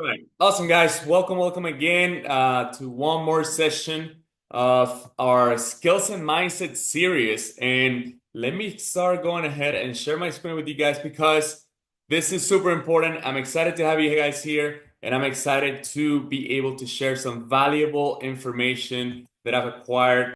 All right. Awesome, guys. Welcome again to one more session of our Skills and Mindset series. And let me start going ahead and share my screen with you guys because this is super important. I'm excited to have you guys here, and I'm excited to be able to share some valuable information that I've acquired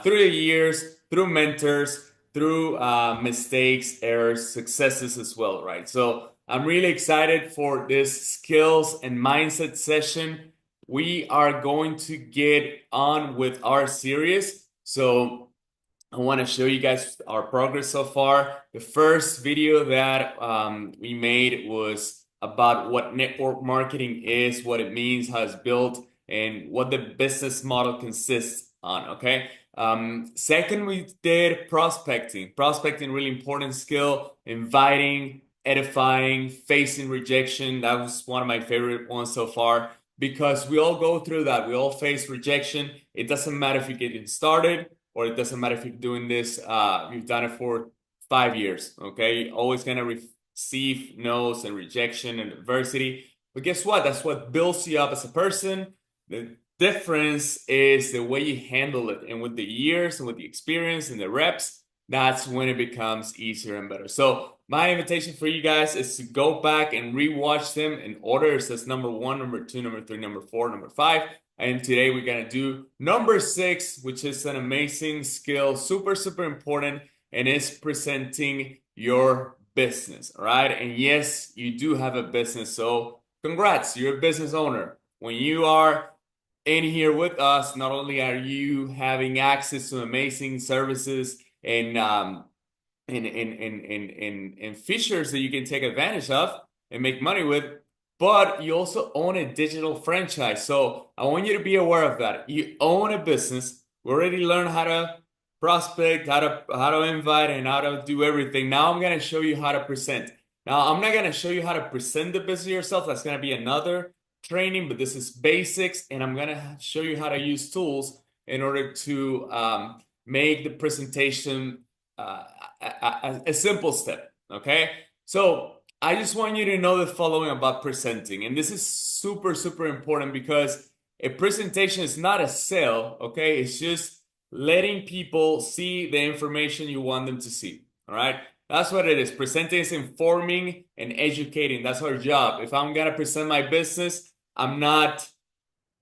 through the years, through mentors, through mistakes, errors, successes as well, right? So I'm really excited for this skills and mindset session. We are going to get on with our series. So I want to show you guys our progress so far. The first video that we made was about what network marketing is, what it means, how it's built, and what the business model consists on. Okay. Second, we did prospecting. Prospecting, really important skill. Inviting, edifying, facing rejection. That was one of my favorite ones so far because we all go through that. We all face rejection. It doesn't matter if you get it started or it doesn't matter if you're doing this, you've done it for 5 years, okay? You're always gonna receive no's and rejection and adversity. But guess what? That's what builds you up as a person. The difference is the way you handle it. And with the years and with the experience and the reps, that's when it becomes easier and better. So my invitation for you guys is to go back and rewatch them in order. It says number one, number two, number three, number four, number five. And today we're gonna do number six, which is an amazing skill, super important, and it's presenting your business. All right. And yes, you do have a business. So congrats, you're a business owner. When you are in here with us, not only are you having access to amazing services and features that you can take advantage of and make money with, but you also own a digital franchise. So I want you to be aware of that. You own a business. We already learned how to prospect, how to invite, and how to do everything. Now I'm gonna show you how to present. Now I'm not gonna show you how to present the business yourself. That's gonna be another training, but this is basics, and I'm gonna show you how to use tools in order to make the presentation a simple step. Okay, so I just want you to know the following about presenting, and this is super important because a presentation is not a sale. Okay, it's just letting people see the information you want them to see. All right, that's what it is. Presenting is informing and educating. That's our job. If I'm gonna present my business, I'm not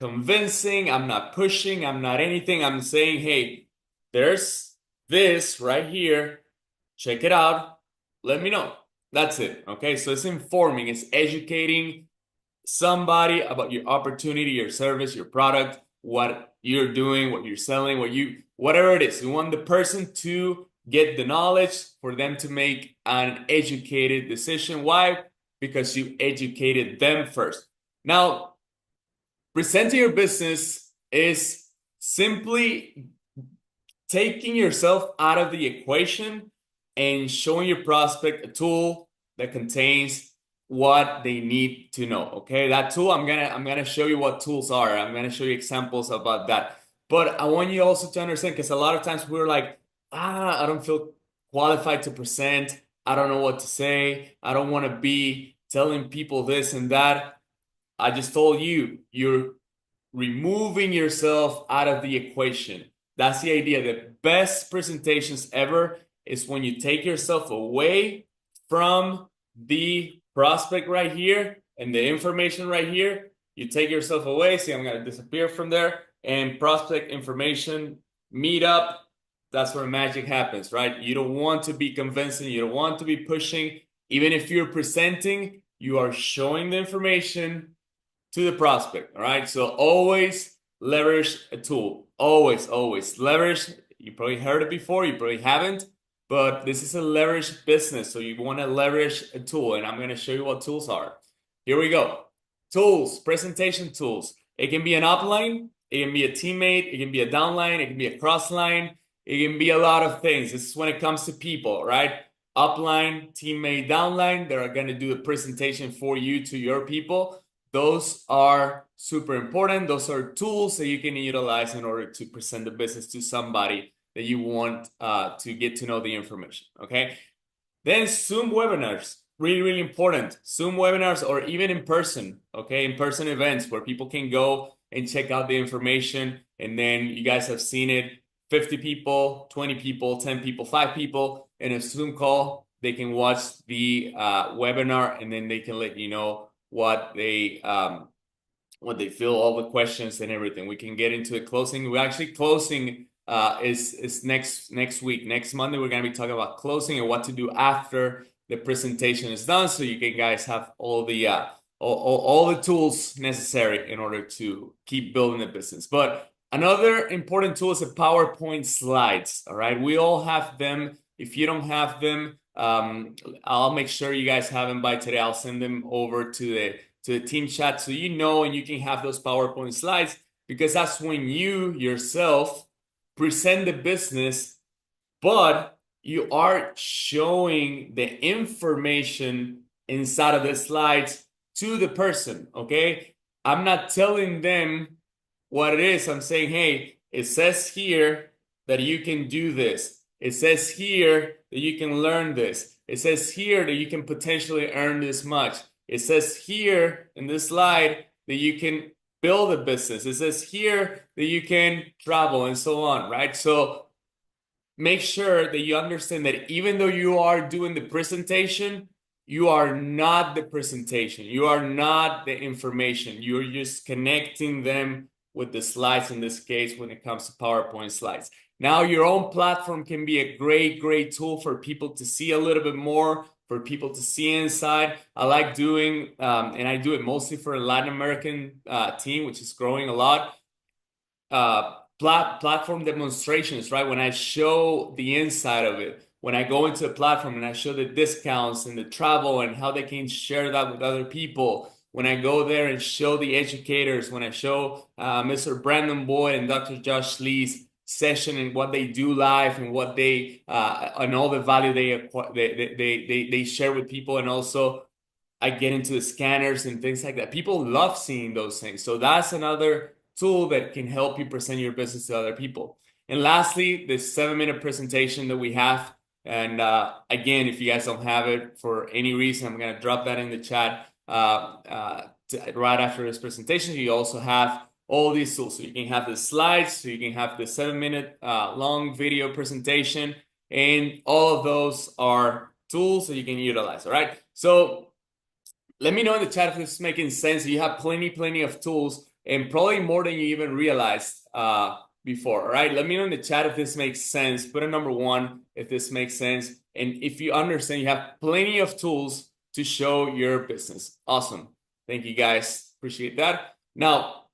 convincing, I'm not pushing, I'm not anything. I'm saying, hey, there's this right here. Check it out. Let me know. That's it. Okay. So it's informing, it's educating somebody about your opportunity, your service, your product, what you're doing, what you're selling, whatever it is. You want the person to get the knowledge for them to make an educated decision. Why? Because you educated them first. Now, presenting your business is simply taking yourself out of the equation and showing your prospect a tool that contains what they need to know. Okay, that tool, I'm gonna show you what tools are. I'm gonna show you examples about that. But I want you also to understand because a lot of times we're like, I don't feel qualified to present. I don't know what to say. I don't want to be telling people this and that. I just told you, you're removing yourself out of the equation. That's the idea. The best presentations ever is when you take yourself away from the prospect right here and the information right here. You take yourself away. See, I'm going to disappear from there. And prospect information, meet up. That's where magic happens, right? You don't want to be convincing. You don't want to be pushing. Even if you're presenting, you are showing the information to the prospect. All right. So always leverage a tool. Always leverage. You probably heard it before. You probably haven't, but this is a leverage business. So you want to leverage a tool, and I'm going to show you what tools are. Here we go. Tools, presentation tools. It can be an upline. It can be a teammate. It can be a downline. It can be a crossline. It can be a lot of things. This is when it comes to people, right? Upline, teammate, downline. They're going to do the presentation for you to your people. Those are super important. Those are tools that you can utilize in order to present the business to somebody that you want to get to know the information. Okay. Then Zoom webinars. really, really important. Zoom webinars or even in person, okay? In person events where people can go and check out the information. And then you guys have seen it, 50 people, 20 people, 10 people, 5 people in a Zoom call. They can watch the webinar and then they can let you know what they feel, all the questions and everything. We can get into the closing. We're actually closing is next week. Next Monday, we're gonna be talking about closing and what to do after the presentation is done, so you can guys have all the tools necessary in order to keep building the business. But another important tool is the PowerPoint slides. All right, we all have them. If you don't have them, I'll make sure you guys have them by today. I'll send them over to the team chat so you know and you can have those PowerPoint slides, because that's when you yourself present the business, but you are showing the information inside of the slides to the person, okay? I'm not telling them what it is. I'm saying, hey, it says here that you can do this. It says here that you can learn this. It says here that you can potentially earn this much. It says here in this slide that you can build a business. It says here that you can travel and so on, right? So make sure that you understand that even though you are doing the presentation, you are not the presentation. You are not the information. You're just connecting them with the slides in this case when it comes to PowerPoint slides. Now, your own platform can be a great, great tool for people to see a little bit more, for people to see inside. I like doing, and I do it mostly for a Latin American team, which is growing a lot. Platform demonstrations, right? When I show the inside of it, when I go into a platform and I show the discounts and the travel and how they can share that with other people. When I go there and show the educators, when I show Mr. Brandon Boyd and Dr. Josh Lee's session and what they do live and what they and all the value they share with people, and also I get into the scanners and things like that. People love seeing those things. So that's another tool that can help you present your business to other people. And lastly, the 7-minute presentation that we have. And again, if you guys don't have it for any reason, I'm going to drop that in the chat right after this presentation. You also have all these tools. So you can have the slides, so you can have the 7-minute long video presentation, and all of those are tools that you can utilize. All right. So let me know in the chat if this is making sense. You have plenty of tools, and probably more than you even realized before. All right, let me know in the chat if this makes sense. Put a number 1 if this makes sense. And if you understand, you have plenty of tools to show your business. Awesome. Thank you, guys. Appreciate that. Now,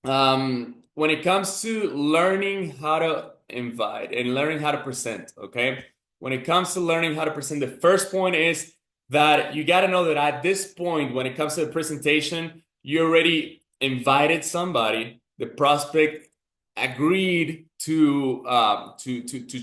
when it comes to learning how to invite and learning how to present, okay? When it comes to learning how to present, the first point is that you got to know that at this point, when it comes to the presentation, you already invited somebody. The prospect agreed to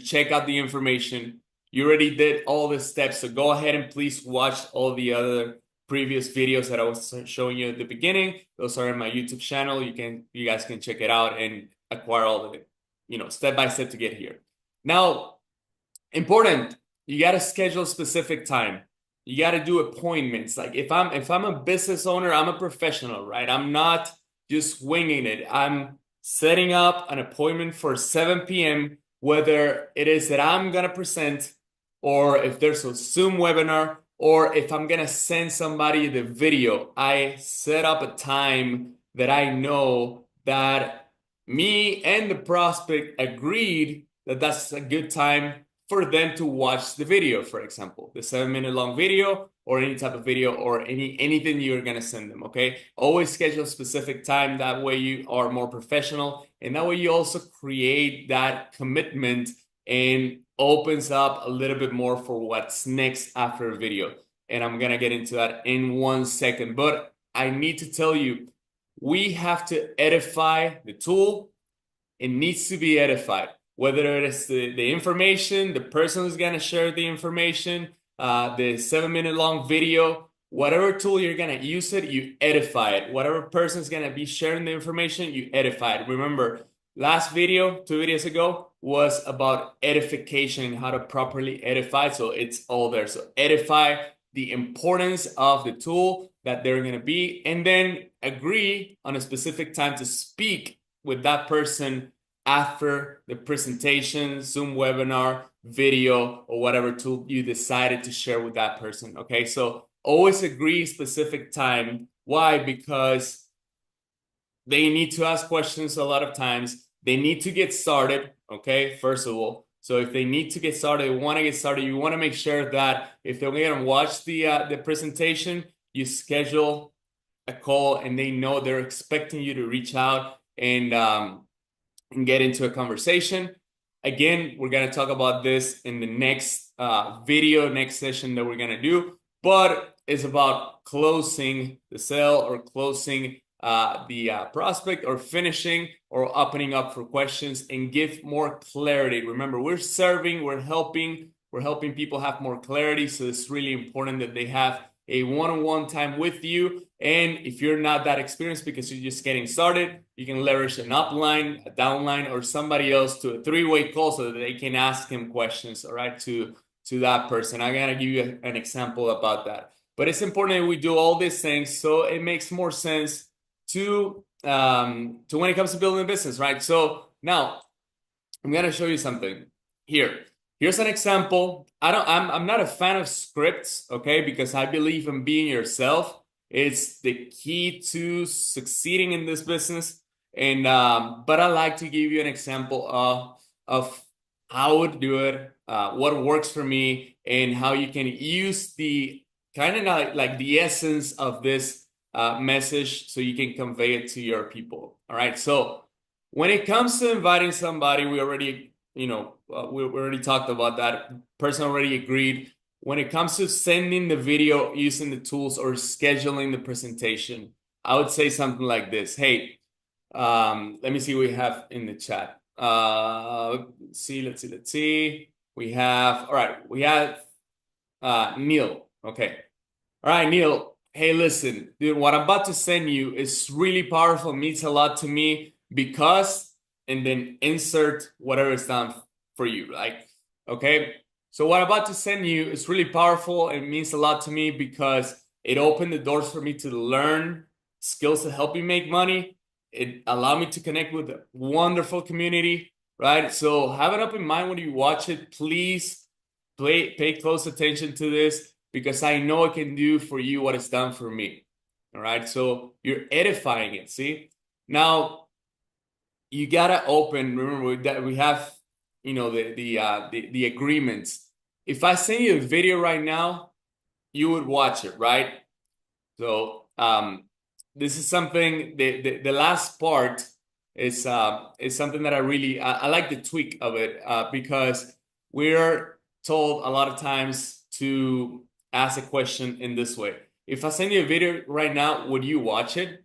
check out the information. You already did all the steps, so go ahead and please watch all the other previous videos that I was showing you at the beginning. Those are in my YouTube channel. You guys can check it out and acquire all of it, step by step to get here. Now, important, you got to schedule specific time. You got to do appointments. Like if I'm a business owner, I'm a professional, right? I'm not just winging it. I'm setting up an appointment for 7 p.m., whether it is that I'm going to present, or if there's a Zoom webinar, or if I'm going to send somebody the video. I set up a time that I know that me and the prospect agreed that that's a good time for them to watch the video, for example, the 7-minute long video or any type of video or anything you're going to send them, okay? Always schedule a specific time. That way you are more professional, and that way you also create that commitment and opens up a little bit more for what's next after a video. And I'm going to get into that in 1 second, but I need to tell you, we have to edify the tool. It needs to be edified. Whether it is the information, the person who's going to share the information, the 7-minute long video, whatever tool you're going to use it, you edify it. Whatever person's going to be sharing the information, you edify it. Remember, last video, 2 videos ago, was about edification and how to properly edify. So it's all there. So edify the importance of the tool that they're going to be, and then agree on a specific time to speak with that person after the presentation, Zoom webinar, video, or whatever tool you decided to share with that person. Okay, so always agree specific time. Why? Because they need to ask questions a lot of times. They need to get started, okay, first of all. So if they need to get started, they want to get started, you want to make sure that if they're going to watch the presentation, you schedule a call and they know they're expecting you to reach out and get into a conversation. Again, we're going to talk about this in the next video, next session that we're going to do, but it's about closing the sale or closing the prospect or finishing or opening up for questions and give more clarity. Remember, we're serving, we're helping people have more clarity. So it's really important that they have a one-on-one time with you. And if you're not that experienced because you're just getting started, you can leverage an upline, a downline, or somebody else to a three-way call so that they can ask him questions, all right, to that person. I'm gonna give you an example about that. But it's important that we do all these things so it makes more sense to when it comes to building a business, right? So now I'm gonna show you something here. Here's an example. I'm not a fan of scripts, okay, because I believe in being yourself. It's the key to succeeding in this business. And but I like to give you an example of how I would do it, what works for me, and how you can use the kind of like the essence of this message so you can convey it to your people. All right. So when it comes to inviting somebody, we already, we already talked about that. Person already agreed. When it comes to sending the video using the tools or scheduling the presentation, I would say something like this. Hey, let me see what we have in the chat. Let's see. All right, we have Neil. Okay. All right, Neil. Hey, listen, dude, what I'm about to send you is really powerful, means a lot to me because, and then insert whatever is done for you, like, okay? So what I'm about to send you is really powerful and means a lot to me because it opened the doors for me to learn skills to help me make money. It allowed me to connect with a wonderful community, right? So have an open mind when you watch it. Please pay close attention to this because I know I can do for you what it's done for me. All right. So you're edifying it. See, now you gotta open. Remember that we have, the agreements. If I send you a video right now, you would watch it, right? So this is something. The last part is something that I like the tweak of it because we're told a lot of times to ask a question in this way. If I send you a video right now, would you watch it?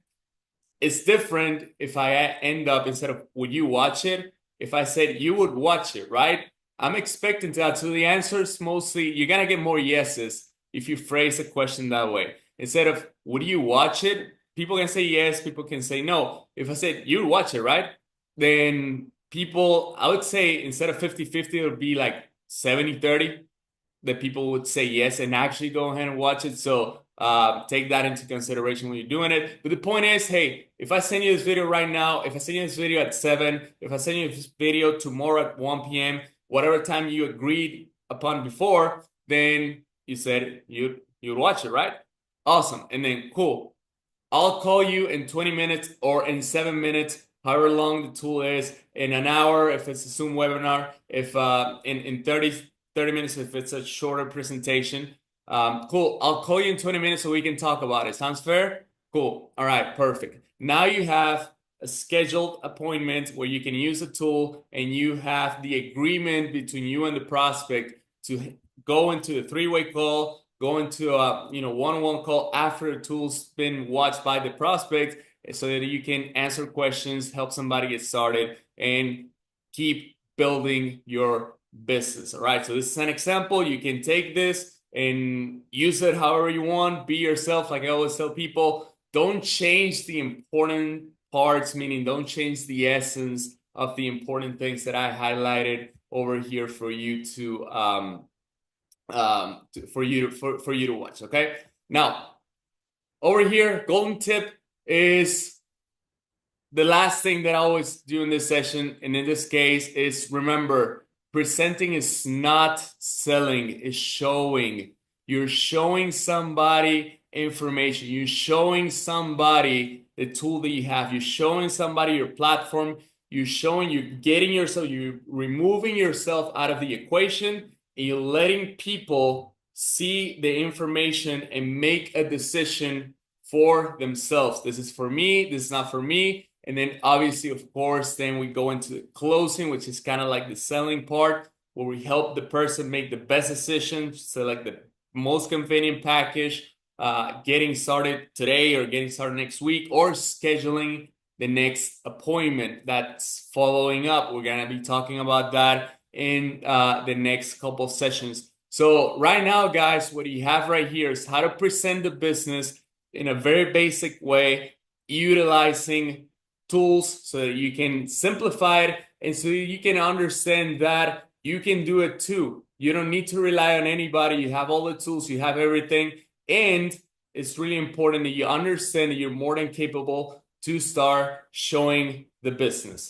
It's different if I end up instead of would you watch it, if I said you would watch it, right? I'm expecting that. So the answers mostly, you're gonna get more yeses if you phrase a question that way. Instead of would you watch it, people can say yes, people can say no. If I said you'd watch it, right? Then people, I would say instead of 50-50, it would be like 70-30 that people would say yes and actually go ahead and watch it. So take that into consideration when you're doing it. But the point is, hey, if I send you this video right now, if I send you this video at 7, if I send you this video tomorrow at 1 p.m., whatever time you agreed upon before, then you said you'd watch it, right? Awesome. And then cool. I'll call you in 20 minutes or in 7 minutes, however long the tool is, in an hour if it's a Zoom webinar, if in 30 minutes if it's a shorter presentation. Cool. I'll call you in 20 minutes so we can talk about it. Sounds fair? Cool. All right, perfect. Now you have a scheduled appointment where you can use the tool and you have the agreement between you and the prospect to go into a three-way call, go into a one-on-one call after the tool's been watched by the prospect so that you can answer questions, help somebody get started, and keep building your business. All right. So this is an example. You can take this and use it however you want. Be yourself. Like I always tell people, don't change the important parts, meaning don't change the essence of the important things that I highlighted over here for you for you to watch. Okay, now over here, golden tip is the last thing that I always do in this session, and in this case, is remember, presenting is not selling, it's showing. You're showing somebody information. You're showing somebody the tool that you have. You're showing somebody your platform. You're getting yourself, you're removing yourself out of the equation, and you're letting people see the information and make a decision for themselves. This is for me, this is not for me. And then obviously, of course, then we go into the closing, which is kind of like the selling part, where we help the person make the best decision, select the most convenient package, getting started today or getting started next week, or scheduling the next appointment that's following up. We're going to be talking about that in the next couple sessions. So right now, guys, what you have right here is how to present the business in a very basic way, utilizing tools so that you can simplify it and so you can understand that you can do it too. You don't need to rely on anybody. You have all the tools, you have everything. And it's really important that you understand that you're more than capable to start showing the business.